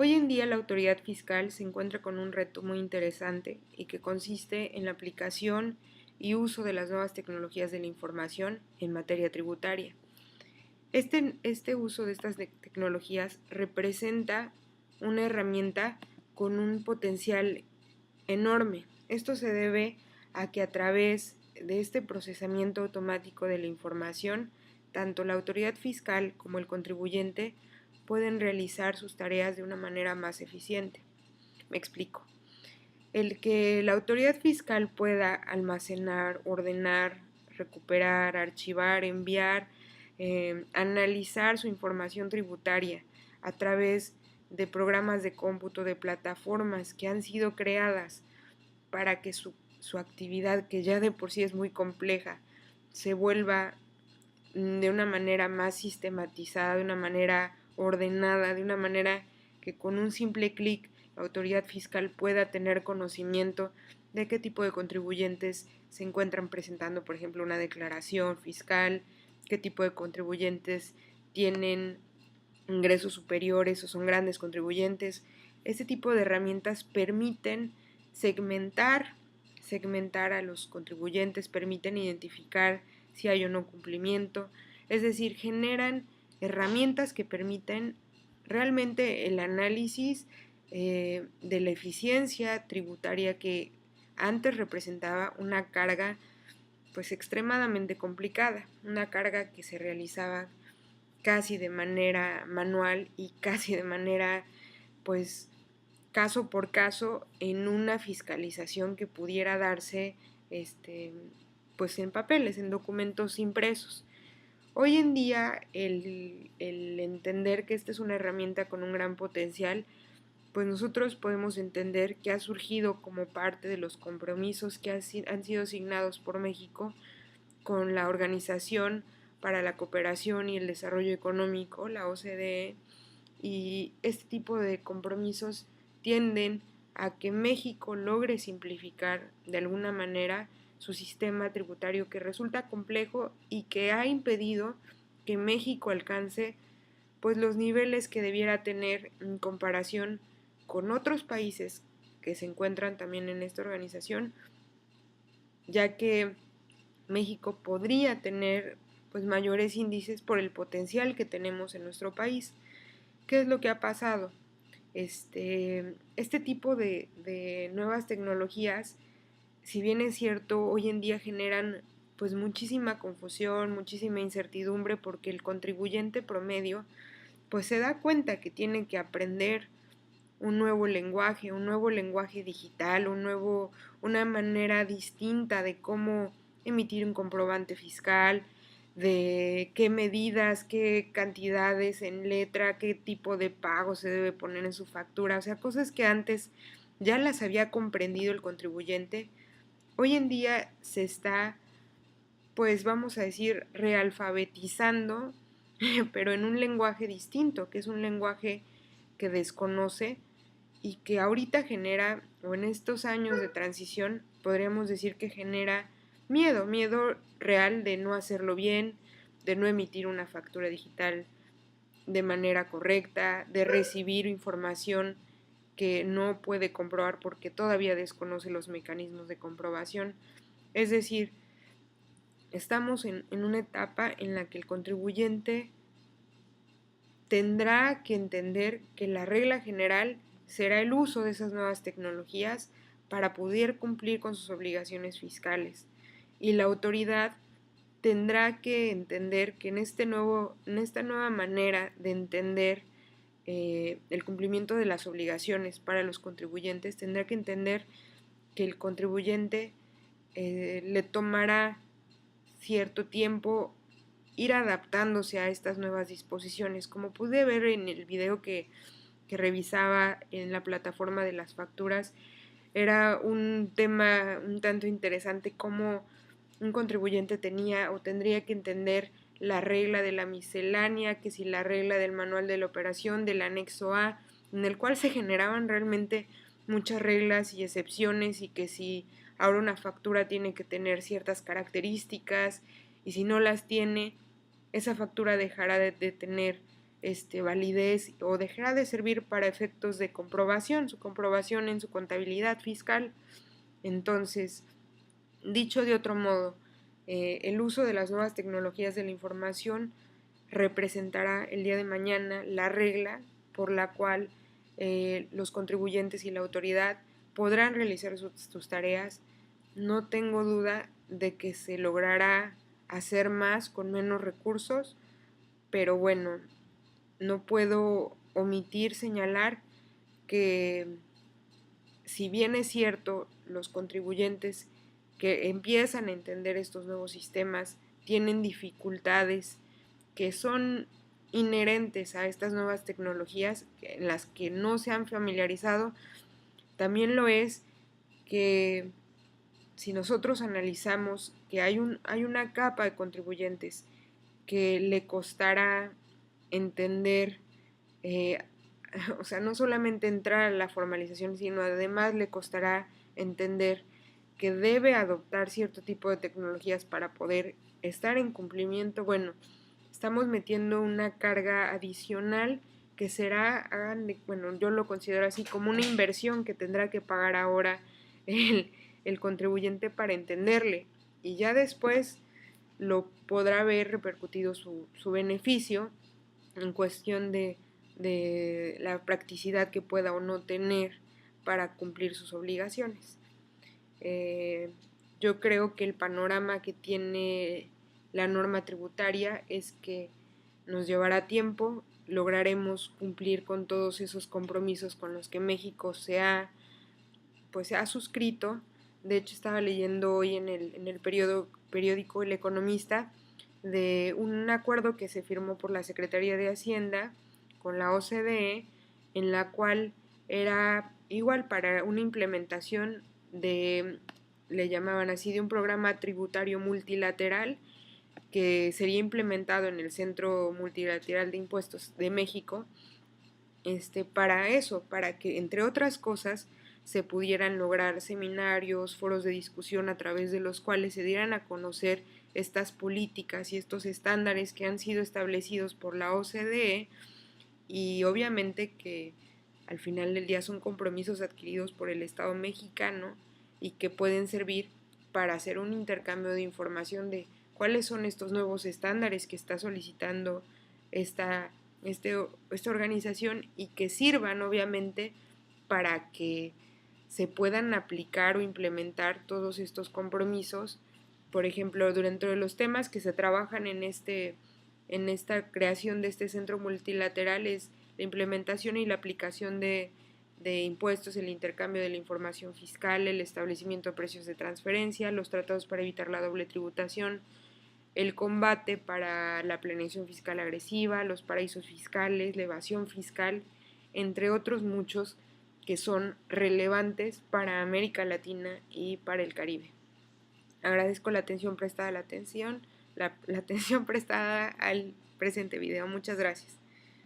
Hoy en día la autoridad fiscal se encuentra con un reto muy interesante y que consiste en la aplicación y uso de las nuevas tecnologías de la información en materia tributaria. Este uso de estas tecnologías representa una herramienta con un potencial enorme. Esto se debe a que a través de este procesamiento automático de la información, tanto la autoridad fiscal como el contribuyente pueden realizar sus tareas de una manera más eficiente. Me explico. El que la autoridad fiscal pueda almacenar, ordenar, recuperar, archivar, enviar, analizar su información tributaria a través de programas de cómputo, de plataformas que han sido creadas para que su actividad, que ya de por sí es muy compleja, se vuelva de una manera más sistematizada, de una manera ordenada, de una manera que con un simple clic la autoridad fiscal pueda tener conocimiento de qué tipo de contribuyentes se encuentran presentando, por ejemplo, una declaración fiscal, qué tipo de contribuyentes tienen ingresos superiores o son grandes contribuyentes. Este tipo de herramientas permiten segmentar a los contribuyentes, permiten identificar si hay o no cumplimiento, es decir, generan herramientas que permiten realmente el análisis de la eficiencia tributaria que antes representaba una carga pues extremadamente complicada, una carga que se realizaba casi de manera manual y casi de manera pues caso por caso en una fiscalización que pudiera darse pues en papeles, en documentos impresos. Hoy en día el entender que esta es una herramienta con un gran potencial, pues nosotros podemos entender que ha surgido como parte de los compromisos que han sido asignados por México con la Organización para la Cooperación y el Desarrollo Económico, la OCDE, y este tipo de compromisos tienden a que México logre simplificar de alguna manera su sistema tributario que resulta complejo y que ha impedido que México alcance pues los niveles que debiera tener en comparación con otros países que se encuentran también en esta organización, ya que México podría tener pues mayores índices por el potencial que tenemos en nuestro país. ¿Qué es lo que ha pasado? Este tipo de nuevas tecnologías, si bien es cierto, hoy en día generan pues muchísima confusión, muchísima incertidumbre porque el contribuyente promedio pues se da cuenta que tiene que aprender un nuevo lenguaje digital, una manera distinta de cómo emitir un comprobante fiscal, de qué medidas, qué cantidades en letra, qué tipo de pago se debe poner en su factura, o sea, cosas que antes ya las había comprendido el contribuyente, hoy en día se está, pues vamos a decir, realfabetizando, pero en un lenguaje distinto, que es un lenguaje que desconoce y que ahorita genera, o en estos años de transición, podríamos decir que genera miedo real de no hacerlo bien, de no emitir una factura digital de manera correcta, de recibir información que no puede comprobar porque todavía desconoce los mecanismos de comprobación. Es decir, estamos en una etapa en la que el contribuyente tendrá que entender que la regla general será el uso de esas nuevas tecnologías para poder cumplir con sus obligaciones fiscales. Y la autoridad tendrá que entender que en esta nueva manera de entender el cumplimiento de las obligaciones para los contribuyentes, tendrá que entender que el contribuyente le tomará cierto tiempo ir adaptándose a estas nuevas disposiciones. Como pude ver en el video que revisaba en la plataforma de las facturas, era un tema un tanto interesante cómo un contribuyente tenía o tendría que entender la regla de la miscelánea, que si la regla del manual de la operación, del anexo A, en el cual se generaban realmente muchas reglas y excepciones y que si ahora una factura tiene que tener ciertas características y si no las tiene, esa factura dejará de tener validez o dejará de servir para efectos de comprobación, su comprobación en su contabilidad fiscal. Entonces, dicho de otro modo, el uso de las nuevas tecnologías de la información representará el día de mañana la regla por la cual los contribuyentes y la autoridad podrán realizar sus tareas. No tengo duda de que se logrará hacer más con menos recursos, pero bueno, no puedo omitir señalar que si bien es cierto, los contribuyentes que empiezan a entender estos nuevos sistemas tienen dificultades que son inherentes a estas nuevas tecnologías en las que no se han familiarizado, también lo es que si nosotros analizamos que hay una capa de contribuyentes que le costará entender, o sea, no solamente entrar a la formalización, sino además le costará entender que debe adoptar cierto tipo de tecnologías para poder estar en cumplimiento. Bueno, estamos metiendo una carga adicional que será, bueno, yo lo considero así como una inversión que tendrá que pagar ahora el contribuyente para entenderle, y ya después lo podrá ver repercutido su beneficio en cuestión de la practicidad que pueda o no tener para cumplir sus obligaciones. Yo creo que el panorama que tiene la norma tributaria es que nos llevará tiempo, lograremos cumplir con todos esos compromisos con los que México se ha suscrito. De hecho, estaba leyendo hoy en el periódico El Economista de un acuerdo que se firmó por la Secretaría de Hacienda con la OCDE, en la cual era igual para una implementación le llamaban así, de un programa tributario multilateral que sería implementado en el Centro Multilateral de Impuestos de México, para eso, para que, entre otras cosas, se pudieran lograr seminarios, foros de discusión a través de los cuales se dieran a conocer estas políticas y estos estándares que han sido establecidos por la OCDE, y obviamente que al final del día son compromisos adquiridos por el Estado mexicano y que pueden servir para hacer un intercambio de información de cuáles son estos nuevos estándares que está solicitando esta organización, y que sirvan obviamente para que se puedan aplicar o implementar todos estos compromisos. Por ejemplo, dentro de los temas que se trabajan en esta creación de este centro multilateral es la implementación y la aplicación de impuestos, el intercambio de la información fiscal, el establecimiento de precios de transferencia, los tratados para evitar la doble tributación, el combate para la planeación fiscal agresiva, los paraísos fiscales, la evasión fiscal, entre otros muchos que son relevantes para América Latina y para el Caribe. Agradezco la atención prestada, la atención prestada al presente video. Muchas gracias.